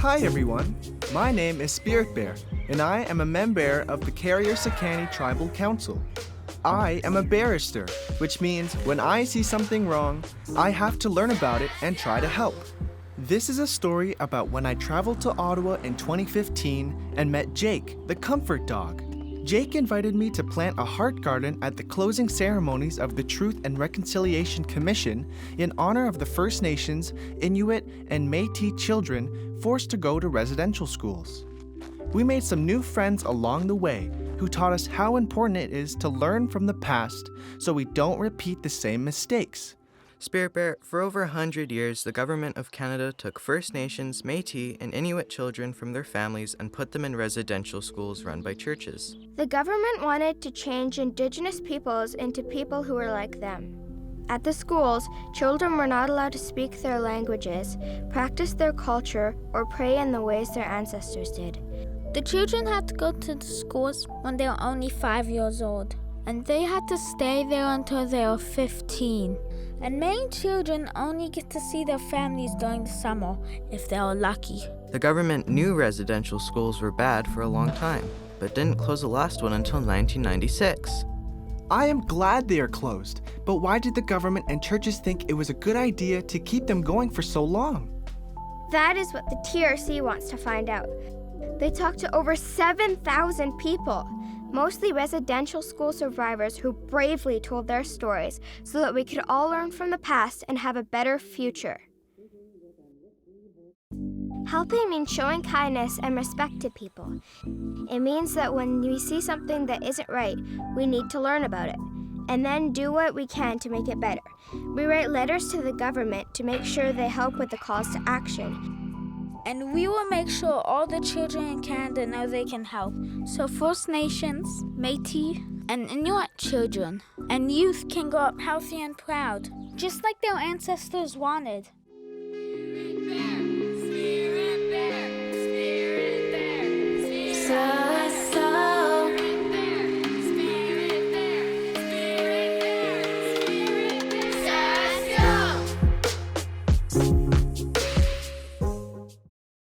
Hi everyone, my name is Spirit Bear, and I am a member of the Carrier-Sakani Tribal Council. I am a barrister, which means when I see something wrong, I have to learn about it and try to help. This is a story about when I traveled to Ottawa in 2015 and met Jake, the comfort dog. Jake invited me to plant a heart garden at the closing ceremonies of the Truth and Reconciliation Commission in honor of the First Nations, Inuit, and Metis children forced to go to residential schools. We made some new friends along the way who taught us how important it is to learn from the past so we don't repeat the same mistakes. Spirit Bear, for over 100 years, the Government of Canada took First Nations, Metis, and Inuit children from their families and put them in residential schools run by churches. The government wanted to change Indigenous peoples into people who were like them. At the schools, children were not allowed to speak their languages, practice their culture, or pray in the ways their ancestors did. The children had to go to the schools when they were only 5 years old, and they had to stay there until they were 15. And many children only get to see their families during the summer, if they are lucky. The government knew residential schools were bad for a long time, but didn't close the last one until 1996. I am glad they are closed, but why did the government and churches think it was a good idea to keep them going for so long? That is what the TRC wants to find out. They talked to over 7,000 people, mostly residential school survivors who bravely told their stories so that we could all learn from the past and have a better future. Helping means showing kindness and respect to people. It means that when we see something that isn't right, we need to learn about it, and then do what we can to make it better. We write letters to the government to make sure they help with the calls to action. And we will make sure all the children in Canada know they can help. So First Nations, Metis, and Inuit children and youth can grow up healthy and proud, just like their ancestors wanted. So